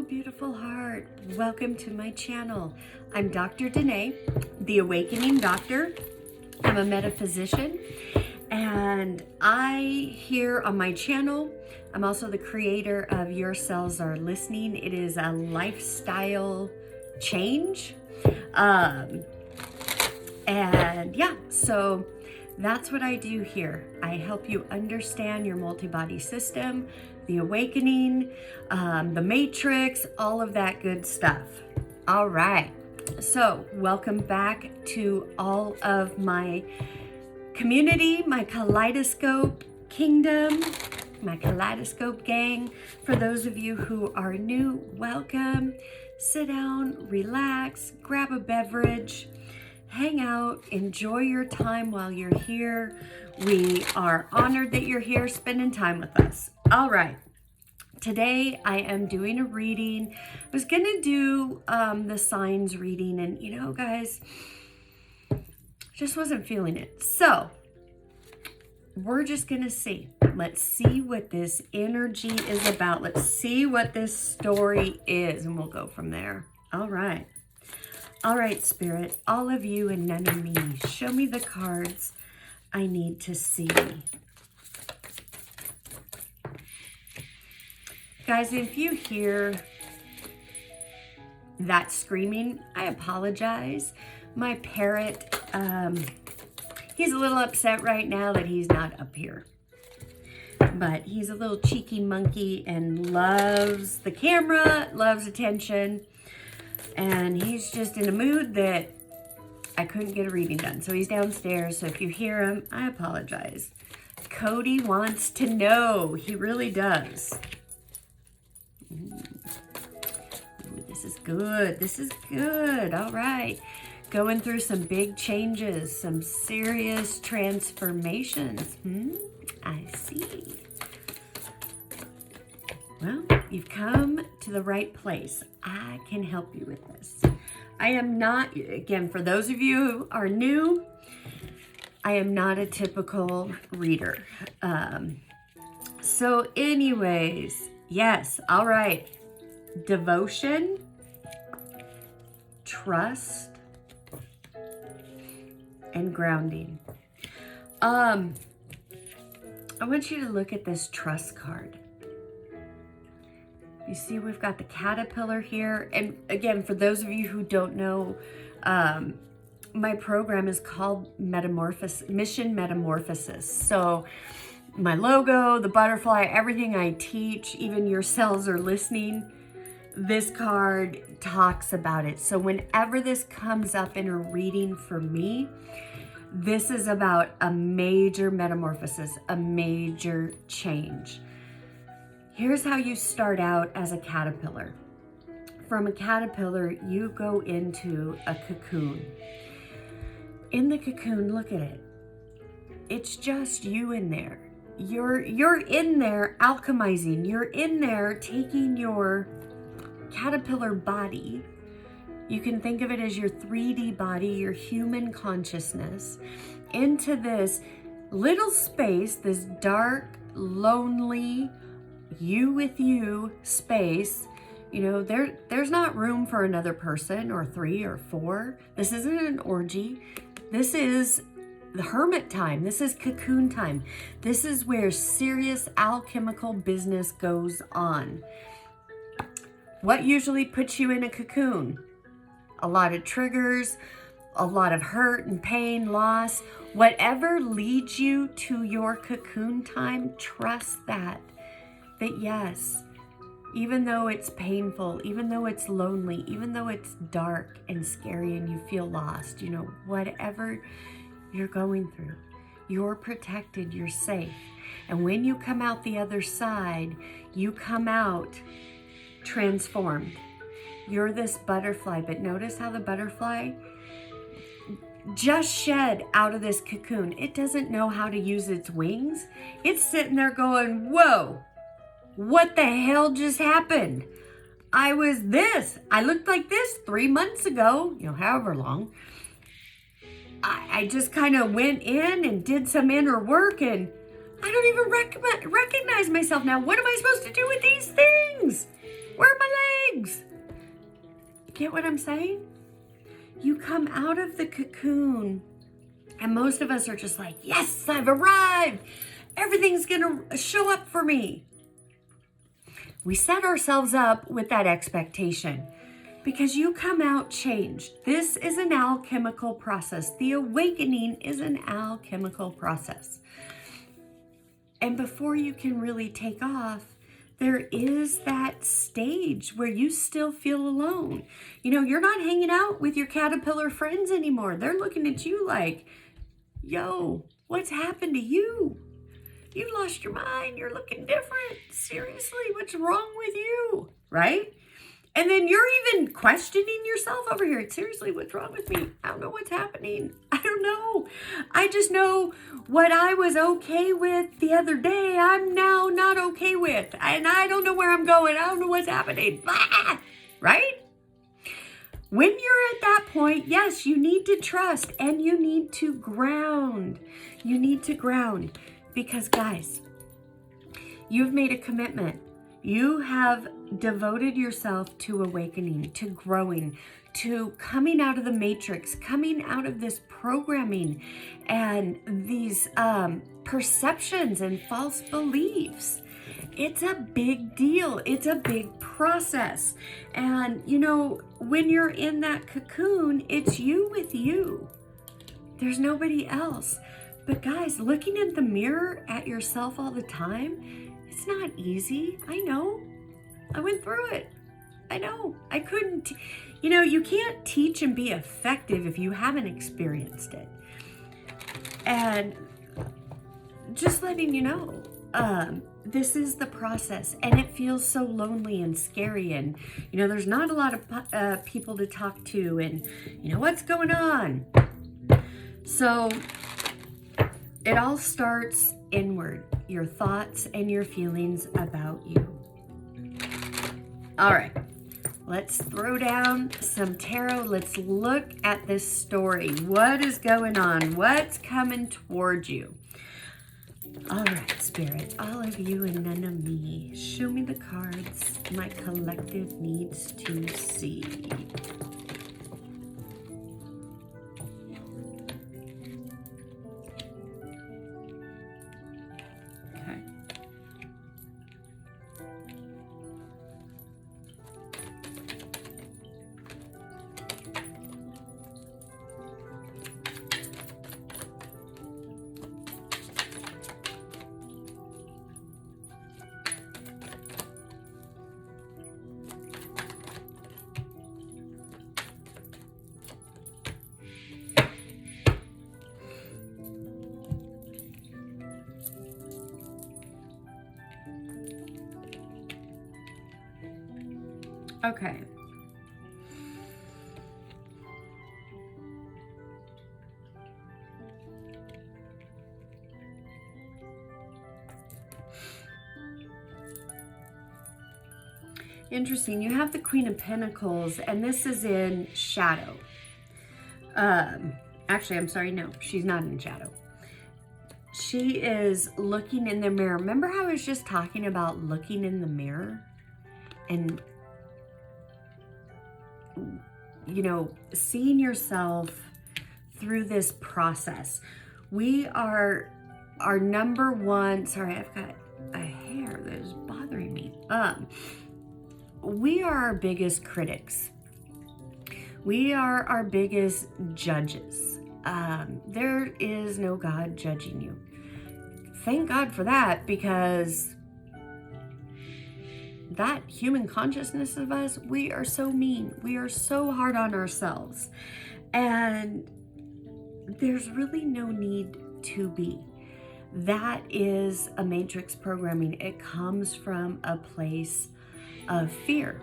beautiful heart. Welcome to my channel. I'm Dr. Danae, the Awakening Doctor. I'm a metaphysician, and here on my channel, I'm also the creator of Your Cells Are Listening. It is a lifestyle change. So that's what I do here. I help you understand your multi-body system, the awakening, the matrix, all of that good stuff. All right. So welcome back to all of my community, my kaleidoscope kingdom, my kaleidoscope gang. For those of you who are new, welcome. Sit down, relax, grab a beverage, hang out, enjoy your time while you're here. We are honored that you're here spending time with us. All right. Today I am doing a reading. I was going to do the signs reading, and you know, guys, just wasn't feeling it. So we're just going to see. Let's see what this energy is about. Let's see what this story is, and we'll go from there. All right. All right, Spirit, all of you and none of me, show me the cards I need to see. Guys, if you hear that screaming, I apologize. My parrot, he's a little upset right now that he's not up here. But he's a little cheeky monkey and loves the camera, loves attention. And he's just in a mood that I couldn't get a reading done. So he's downstairs. So if you hear him, I apologize. Cody wants to know. He really does. Ooh, this is good. This is good. All right. Going through some big changes, some serious transformations. I see. Well, you've come to the right place. I can help you with this. I am not, again, for those of you who are new, I am not a typical reader. So anyways, yes, all right. Devotion, trust, and grounding. I want you to look at this trust card. You see, we've got the caterpillar here. And again, for those of you who don't know, my program is called Mission Metamorphosis. So my logo, the butterfly, everything I teach, even Your Cells Are Listening, this card talks about it. So whenever this comes up in a reading for me, this is about a major metamorphosis, a major change. Here's how you start out as a caterpillar. From a caterpillar, you go into a cocoon. In the cocoon, look at it. It's just you in there. You're in there alchemizing. You're in there taking your caterpillar body. You can think of it as your 3D body, your human consciousness, into this little space, this dark, lonely, you with you space. You know, there's not room for another person or 3 or 4. This isn't an orgy. This is the hermit time. This is cocoon time. This is where serious alchemical business goes on. What usually puts you in a cocoon? A lot of triggers, a lot of hurt and pain, loss. Whatever leads you to your cocoon time, trust that yes, even though it's painful, even though it's lonely, even though it's dark and scary and you feel lost, you know, whatever you're going through, you're protected, you're safe. And when you come out the other side, you come out transformed. You're this butterfly, but notice how the butterfly just shed out of this cocoon. It doesn't know how to use its wings. It's sitting there going, whoa, what the hell just happened? I looked like this 3 months ago, you know, however long. I just kind of went in and did some inner work, and I don't even recognize myself now. What am I supposed to do with these things? Where are my legs? what I'm saying? You come out of the cocoon, and most of us are just like, yes, I've arrived. Everything's gonna show up for me. We set ourselves up with that expectation because you come out changed. This is an alchemical process. The awakening is an alchemical process. And before you can really take off, there is that stage where you still feel alone. You know, you're not hanging out with your caterpillar friends anymore. They're looking at you like, yo, what's happened to you? You lost your mind. You're looking different. Seriously, what's wrong with you? Right? And then you're even questioning yourself over here. Seriously, what's wrong with me? I don't know what's happening. I don't know. I just know what I was okay with the other day, I'm now not okay with. And I don't know where I'm going. I don't know what's happening. Ah! Right? When you're at that point, yes, you need to trust and you need to ground. You need to ground. Because guys, you've made a commitment. You have devoted yourself to awakening, to growing, to coming out of the matrix, coming out of this programming and these perceptions and false beliefs. It's a big deal. It's a big process. And you know, when you're in that cocoon, it's you with you. There's nobody else. But guys, looking in the mirror at yourself all the time, it's not easy. I know. I went through it. I know. I couldn't. You know, you can't teach and be effective if you haven't experienced it. And just letting you know, this is the process, and it feels so lonely and scary, and you know, there's not a lot of people to talk to, and you know, what's going on? So it all starts inward, your thoughts and your feelings about you. All right, let's throw down some tarot. Let's look at this story. What is going on? What's coming toward you? All right, Spirit, all of you and none of me. Show me the cards my collective needs to see. Okay. Interesting. You have the Queen of Pentacles, and this is in shadow. Actually, I'm sorry. No, she's not in shadow. She is looking in the mirror. Remember how I was just talking about looking in the mirror? And you know, seeing yourself through this process. We are our number one, sorry, I've got a hair that is bothering me. We are our biggest critics. We are our biggest judges. There is no God judging you. Thank God for that, because that human consciousness of us, we are so mean. We are so hard on ourselves. And there's really no need to be. That is a matrix programming. It comes from a place of fear,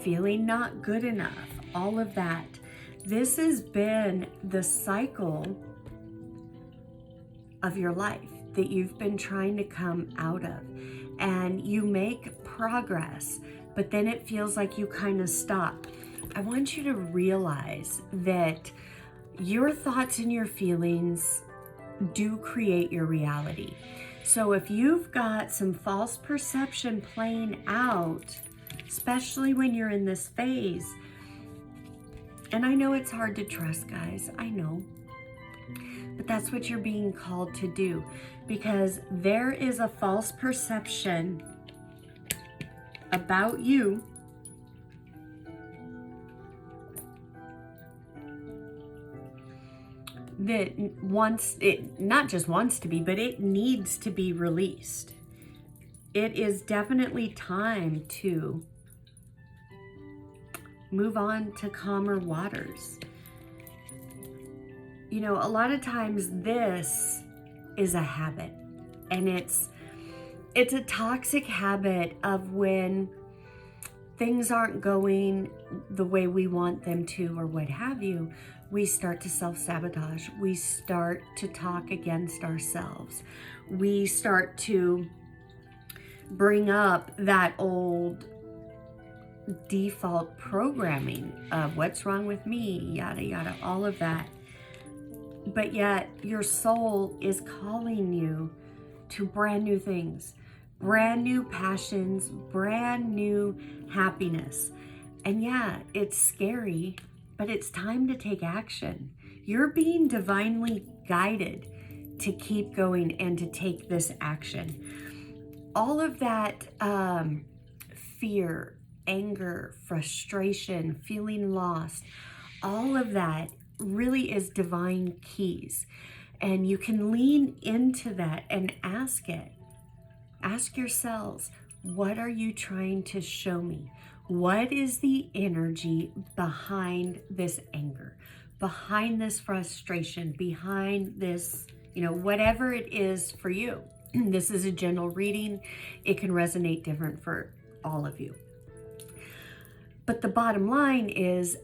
feeling not good enough, all of that. This has been the cycle of your life that you've been trying to come out of. And you make progress, but then it feels like you kind of stop. I want you to realize that your thoughts and your feelings do create your reality. So if you've got some false perception playing out, especially when you're in this phase, And I know it's hard to trust, guys. I know. But that's what you're being called to do, because there is a false perception about you that not just wants to be, but it needs to be released. It is definitely time to move on to calmer waters. You know, a lot of times this is a habit, and it's a toxic habit of when things aren't going the way we want them to or what have you, we start to self-sabotage. We start to talk against ourselves. We start to bring up that old default programming of what's wrong with me, yada, yada, all of that. But yet your soul is calling you to brand new things, brand new passions, brand new happiness. And yeah, it's scary, but it's time to take action. You're being divinely guided to keep going and to take this action. All of that fear, anger, frustration, feeling lost, all of that really is divine keys. And you can lean into that and ask it. Ask yourselves, what are you trying to show me? What is the energy behind this anger, behind this frustration, behind this, whatever it is for you? This is a general reading. It can resonate different for all of you. But the bottom line is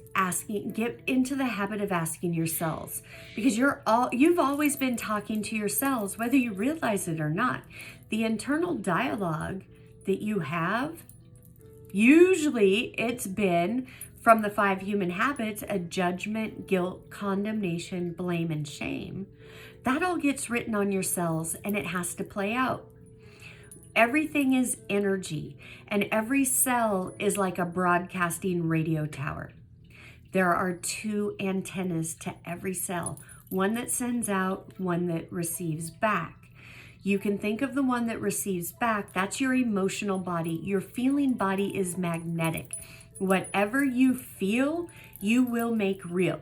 get into the habit of asking yourselves, because you've always been talking to yourselves, whether you realize it or not. The internal dialogue that you have, usually it's been from the 5 human habits, a judgment, guilt, condemnation, blame, and shame. That all gets written on your cells, and it has to play out. Everything is energy, and every cell is like a broadcasting radio tower. There are 2 antennas to every cell, one that sends out, one that receives back. You can think of the one that receives back, that's your emotional body. Your feeling body is magnetic. Whatever you feel, you will make real.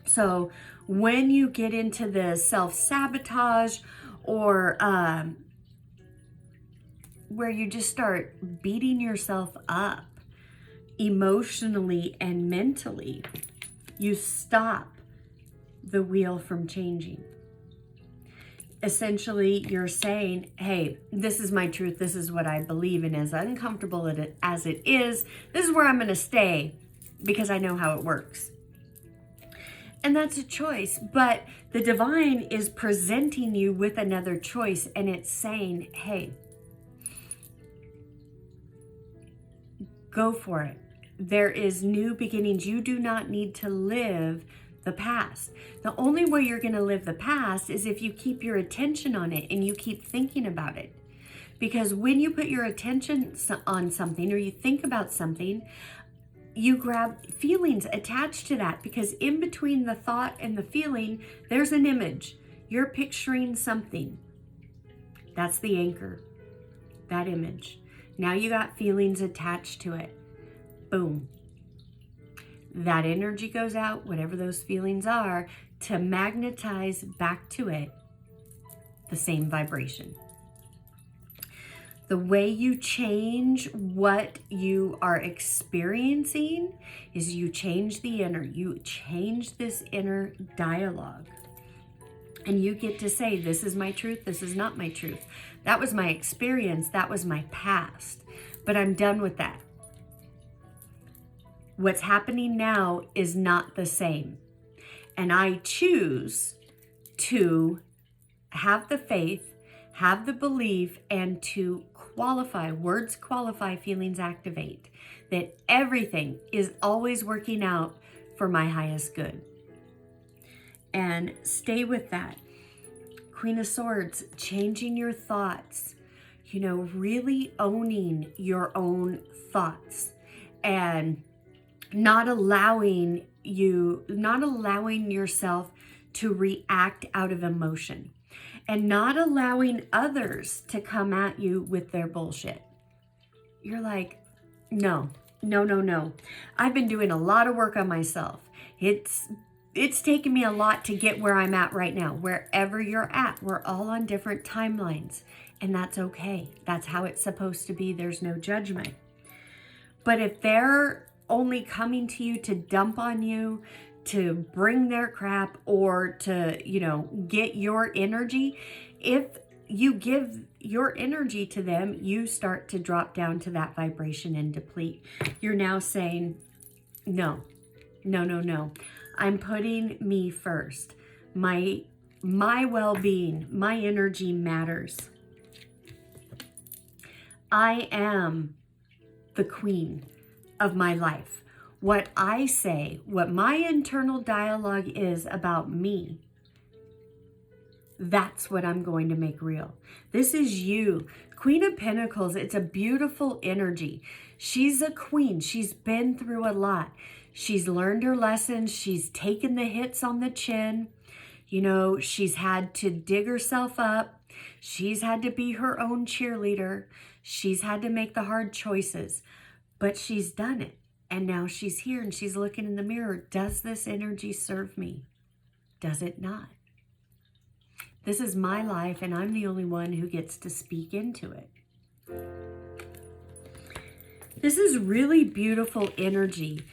So when you get into the self-sabotage or where you just start beating yourself up emotionally and mentally, you stop the wheel from changing. Essentially, you're saying, hey, this is my truth. This is what I believe in. As uncomfortable as it is, this is where I'm going to stay because I know how it works. And that's a choice. But the divine is presenting you with another choice, and it's saying, hey, go for it. There is new beginnings. You do not need to live the past. The only way you're going to live the past is if you keep your attention on it and you keep thinking about it. Because when you put your attention on something or you think about something, you grab feelings attached to that, because in between the thought and the feeling, there's an image. You're picturing something. That's the anchor, that image. Now you got feelings attached to it. Boom. That energy goes out, whatever those feelings are, to magnetize back to it the same vibration. The way you change what you are experiencing is you change the inner, you change this inner dialogue. And you get to say, this is my truth, this is not my truth. That was my experience, that was my past, but I'm done with that. What's happening now is not the same. And I choose to have the faith, have the belief, and to qualify, words qualify, feelings activate, that everything is always working out for my highest good. And stay with that. Queen of Swords, changing your thoughts, really owning your own thoughts and not allowing not allowing yourself to react out of emotion, and not allowing others to come at you with their bullshit. You're like, no. I've been doing a lot of work on myself. It's taken me a lot to get where I'm at right now. Wherever you're at, we're all on different timelines, and that's okay. That's how it's supposed to be. There's no judgment. But if they're only coming to you to dump on you, to bring their crap, or to, get your energy, if you give your energy to them, you start to drop down to that vibration and deplete. You're now saying, no. I'm putting me first. My well-being, my energy matters. I am the queen of my life. What I say, what my internal dialogue is about me, that's what I'm going to make real. This is you. Queen of Pentacles, it's a beautiful energy. She's a queen. She's been through a lot. She's learned her lessons. She's taken the hits on the chin. She's had to dig herself up. She's had to be her own cheerleader. She's had to make the hard choices, but she's done it. And now she's here and she's looking in the mirror. Does this energy serve me? Does it not? This is my life, and I'm the only one who gets to speak into it. This is really beautiful energy.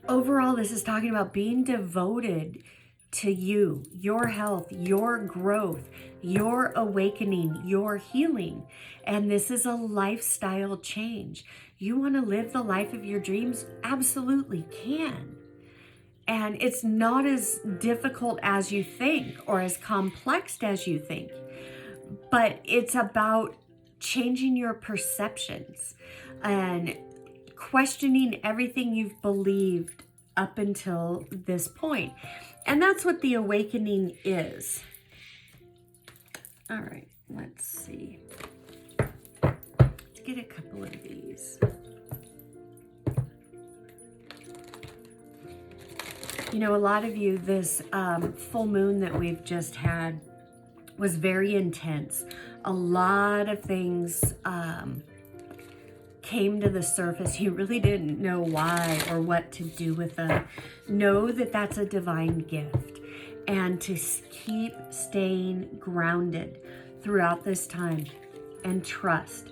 Overall, this is talking about being devoted to you, your health, your growth, your awakening, your healing. And this is a lifestyle change. You want to live the life of your dreams? Absolutely can. And it's not as difficult as you think or as complex as you think, but it's about changing your perceptions and questioning everything you've believed up until this point. And that's what the awakening is. All right, let's see. Let's get a couple of these. A lot of you, this full moon that we've just had was very intense. A lot of things came to the surface. You really didn't know why or what to do with them. Know that that's a divine gift. And to keep staying grounded throughout this time and trust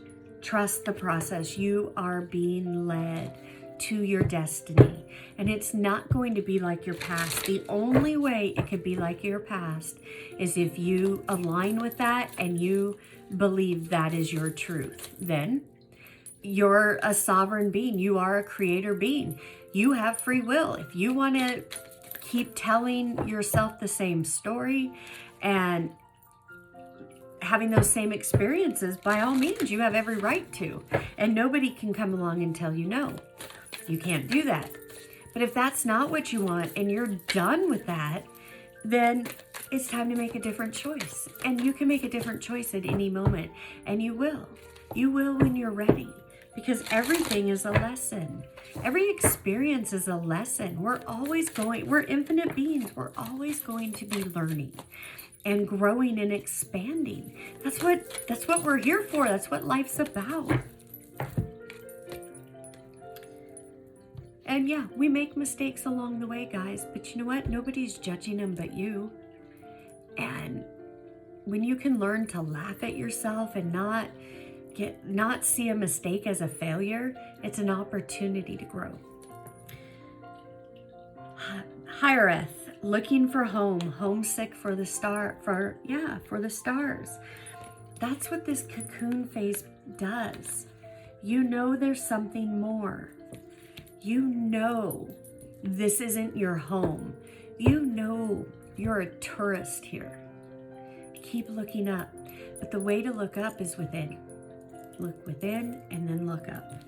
the process. You are being led to your destiny, and it's not going to be like your past. The only way it could be like your past is if you align with that and you believe that is your truth. Then you're a sovereign being. You are a creator being. You have free will. If you want to keep telling yourself the same story and having those same experiences, by all means, you have every right to. And nobody can come along and tell you no. You can't do that. But if that's not what you want and you're done with that, then it's time to make a different choice. And you can make a different choice at any moment. And you will. You will when you're ready. Because everything is a lesson. Every experience is a lesson. We're infinite beings. We're always going to be learning and growing and expanding. That's what we're here for. That's what life's about. And yeah, we make mistakes along the way, guys. But you know what? Nobody's judging them but you. And when you can learn to laugh at yourself and not see a mistake as a failure, it's an opportunity to grow. Hiereth, looking for home, homesick for the stars. That's what this cocoon phase does. You know there's something more. You know this isn't your home. You know you're a tourist here. Keep looking up. But the way to look up is within. Look within and then look up.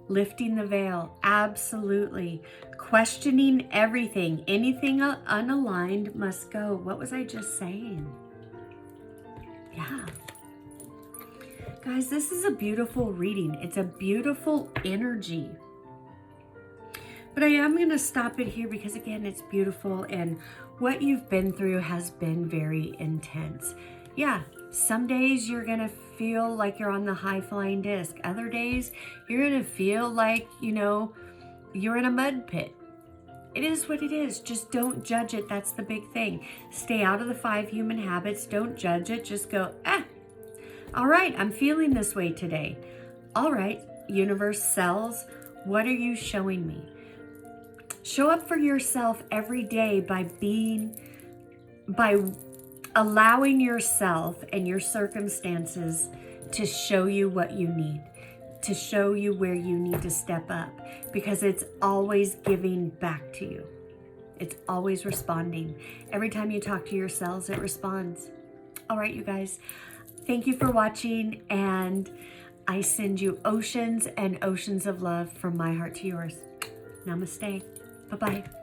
Lifting the veil, absolutely. Questioning everything. Anything unaligned must go. What was I just saying? Yeah. Guys, this is a beautiful reading. It's a beautiful energy. But I am going to stop it here because, again, it's beautiful, and what you've been through has been very intense. Yeah, some days you're going to feel like you're on the high flying disc. Other days you're going to feel like, you're in a mud pit. It is what it is. Just don't judge it. That's the big thing. Stay out of the 5 human habits. Don't judge it. Just go, all right, I'm feeling this way today. All right, universe, cells, what are you showing me? Show up for yourself every day by allowing yourself and your circumstances to show you what you need, to show you where you need to step up, because it's always giving back to you. It's always responding. Every time you talk to your cells, it responds. All right, you guys, thank you for watching, and I send you oceans and oceans of love from my heart to yours. Namaste. Bye-bye.